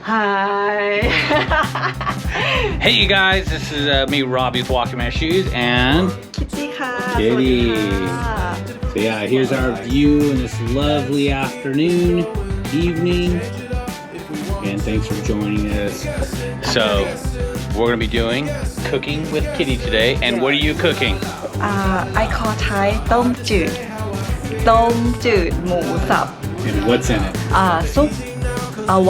Hi. Hey you guys, this is me, Robbie with Walking My Shoes, and Kitty ค่ะ Kitty. สวัสดีค่ะ So yeah, here's our view in this lovely afternoon, evening, and thanks for joining us. So we're gonna be doing cooking with Kitty today, and what are you cooking? I call Thai ต้มจืดหมูสับ And what's in it? Soup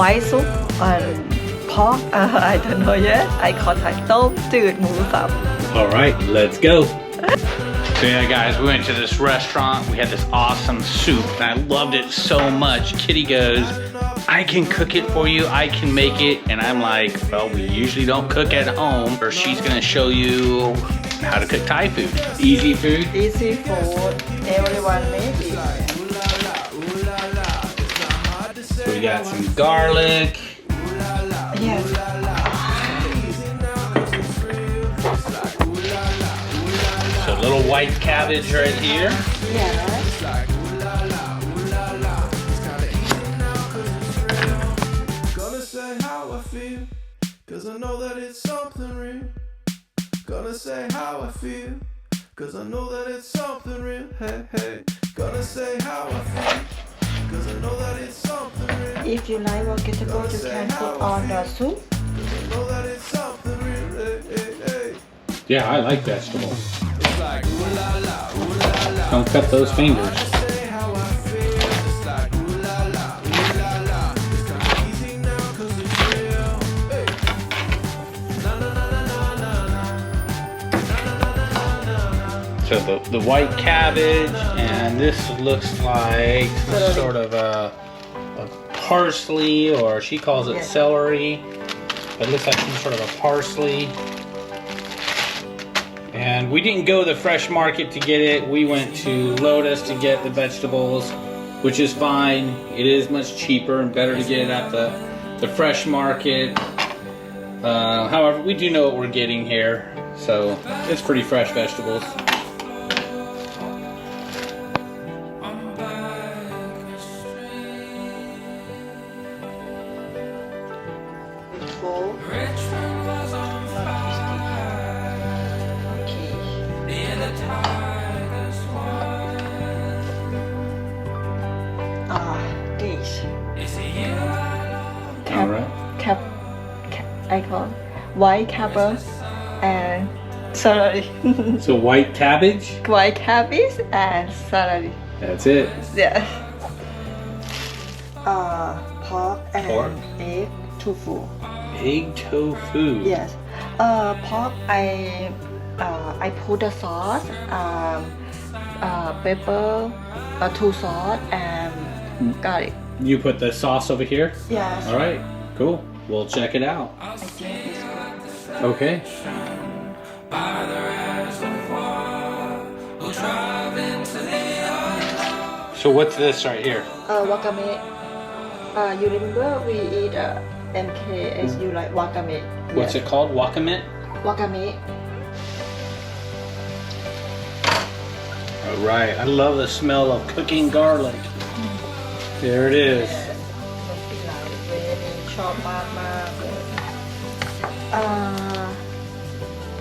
white soup pork I don't know yet I call Thai ต้มจืดหมูสับ All right, let's go. So yeah guys, we went to this restaurant, we had this awesome soup, and I loved it so much. Kitty goes, I can cook it for you, I can make it, and I'm like, well, we usually don't cook at home, or she's gonna show you how to cook Thai food. Easy food? Easy food everyone make it So we got some garlic. Yes So a little white cabbage right here. Yes Gonna say how I feel, cause I know that it's something real. Gonna say how I feel, cause I know that it's something real. Hey, hey. Gonna say how I feel, cause I know that it's something real. If you like vegetable you can put on the soup Cause I know that it's something real. Hey, hey, hey. Yeah, I like vegetables. It's like ooh la la, ooh la la. Don't cut those fingers. Say how I feel. It's like ooh la la, ooh la la. It's kinda easy now cause it's real. Hey. Na na na na na na na. So the white cabbage, and this looks like some sort of a parsley, or she calls it Yes. celery. It looks like some sort of a parsley. And we didn't go to the fresh market to get it. We went to Lotus to get the vegetables, which is fine. It is much cheaper and better to get it at the fresh market. However, we do know what we're getting here, so it's pretty fresh vegetables. Full. Okay. Dish. All right. I call white cabbage and celery. So white cabbage, White cabbage and celery. that's it. Yeah. Pork and Pork. egg tofu. Egg tofu. Yes. Pork I put the sauce, pepper, 2 sauce and garlic. You put the sauce over here? Yes. All right, cool. We'll check it out. I think it's good. Okay. So what's this right here? Wakame. You remember we eat MK as you like wakame. What's it called? Wakame? Wakame. All right. I love the smell of cooking garlic. There it is. มันเป็นหลายเวย์ชอบมากเลย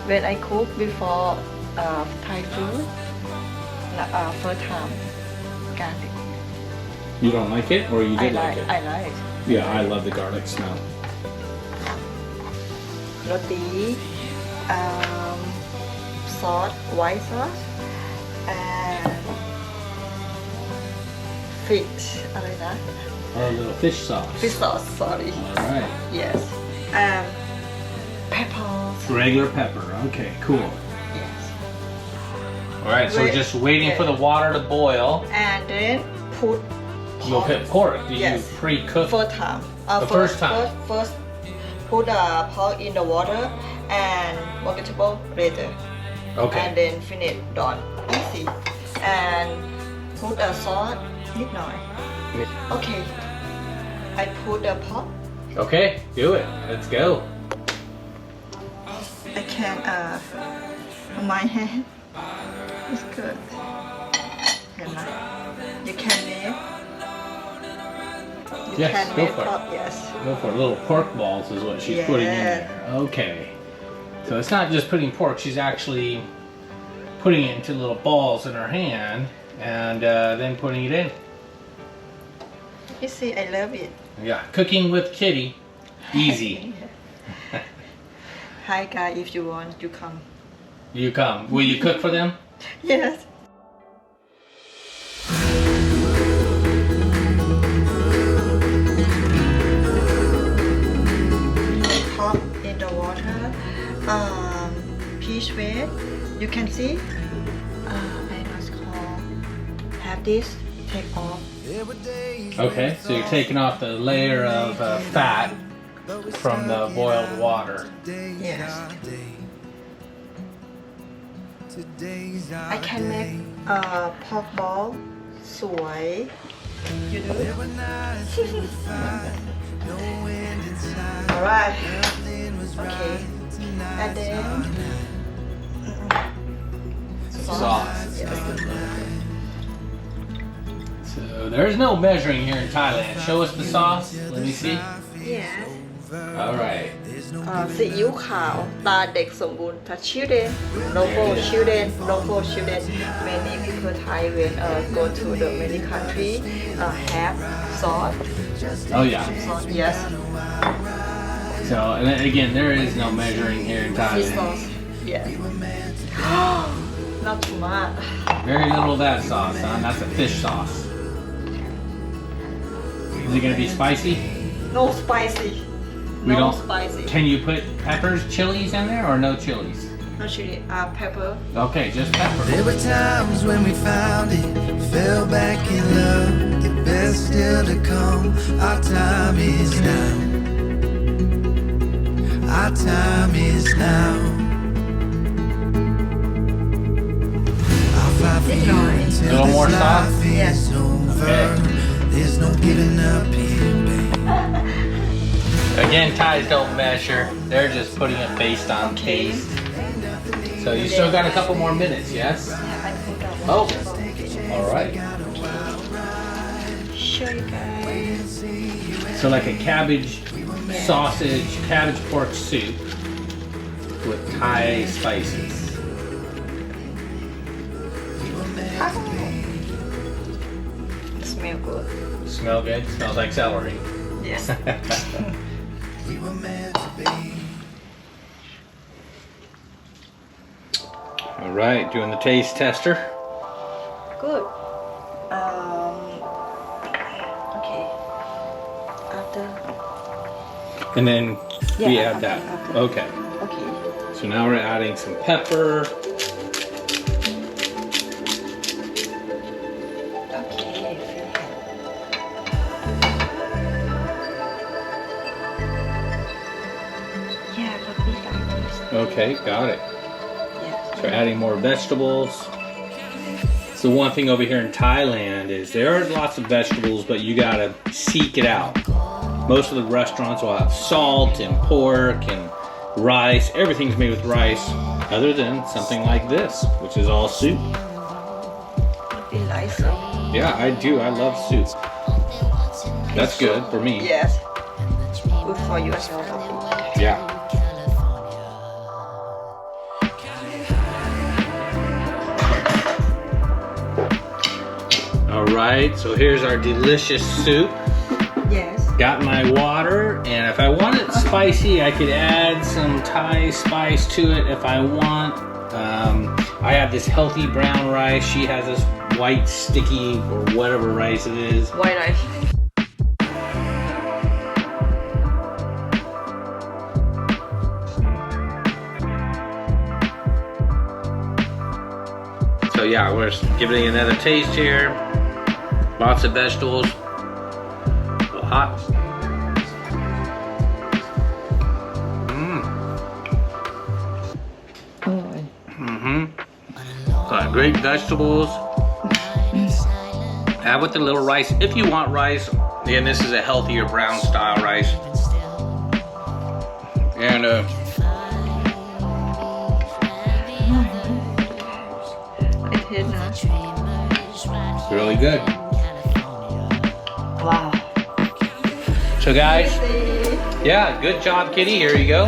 When I cook before Thai food first time garlic You don't like it, or you did like it? I like Yeah, I love the garlic smell. โรตีซอส white sauce and fish อะไรนะ Or a little fish sauce. fish sauce sorry All right. yes peppers Regular pepper. Okay, cool. yes All right, so we're just waiting for the water to boil. and then put You'll put pork. Do Yes. you pre-cook? first time The first time. first put the pork in the water and vegetable later Okay. and then finish done easy and put a sauce นิดหน่อย okay I put the pork Okay, do it. Let's go. I can my hand is good เห็นไหม you can make You Yes, can go make for it. pork, yes. Go for it. Little pork balls is what she's putting in there. Okay. So it's not just putting pork, she's actually putting it into little balls in her hand and then putting it in. You see, I love it. Yeah, cooking with Kitty, easy. Hi guys, if you want, you come. You come. Will you cook for them? Yes. Top in the water, peach weight. You can see. I must call. Have this take off. Okay, so you're taking off the layer of fat from the boiled water. Yes. I can make a pork ball สวย You do it? Alright. Okay. And then Sauce. Yes. So there's no measuring here in Thailand. Show us the sauce. Let me see. Yes. All right. ซีอิ๊วขาวตาเด็กสมบูรณ์ children local children many people Thai when go to the many country have sauce Oh yeah. sauce yes So and then again, there is no measuring here in fish Thailand. sauce yes not too much Very little of that sauce, huh? That's a fish sauce. Is it gonna be spicy? no spicy We no don't- spicy Can you put peppers, chilies in there, or no chilies? no chili pepper Okay, just pepper. There were times when we found it, fell back in love. The best still to come. Our time is now. Our time is now. I'll fight for you until Little this more sauce? life Yes. is over. Okay. There's no giving up here, babe. Again, Thais don't measure. They're just putting it based on taste. So you still got a couple more minutes, yes? I put that Oh. one All right. show you guys So like a cabbage sausage, cabbage pork soup with Thai spices. smell good Smell good? Smells like celery. yes We were meant to be. All right, doing the taste tester. Good. Okay. After. And then we Yeah, add that. after. Okay. Okay. So now we're adding some pepper. Okay. Yeah, but we like this. Okay, got it. Yes. So adding more vegetables. So one thing over here in Thailand is there are lots of vegetables, but you gotta seek it out. Most of the restaurants will have salt and pork and rice. Everything's made with rice, other than something like this, which is all soup. We like it. Yeah, I do. I love soup. That's good for me. Yes. Good for your health. Yeah. All right, so here's our delicious soup. Yes. Got my water, and if I want it spicy, I could add some Thai spice to it if I want. I have this healthy brown rice. She has this white sticky or whatever rice it is. White rice. So yeah, we're just giving it another taste here. Lots of vegetables. A little hot. Got great vegetables. Add with the little rice if you want rice. Again, this is a healthier brown style rice. And It hit now. really good. Wow. So guys, yeah, good job, Kitty. Here you go.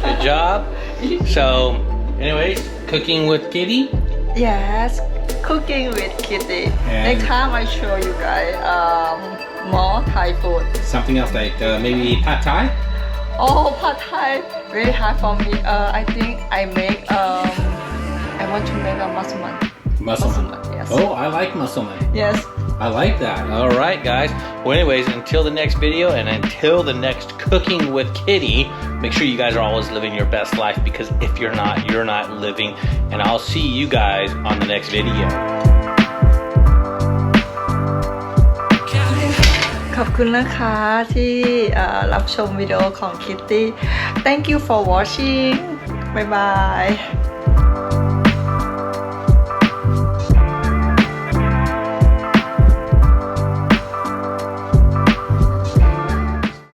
Good job. So, anyways, cooking with Kitty. Yes, cooking with Kitty. And- Next time I show you guys more Thai food. Something else like maybe pad thai. Oh, pad Thai, very hard for me. I think I make I want to make a massaman. Muscleman. Yes. Oh, I like muscleman. Yes. I like that. All right, guys. Well, anyways, until the next video and until the next cooking with Kitty, make sure you guys are always living your best life, because if you're not living. And I'll see you guys on the next video. ขอบคุณนะคะที่รับชมวิดีโอของ Kitty. Thank you for watching. Bye bye.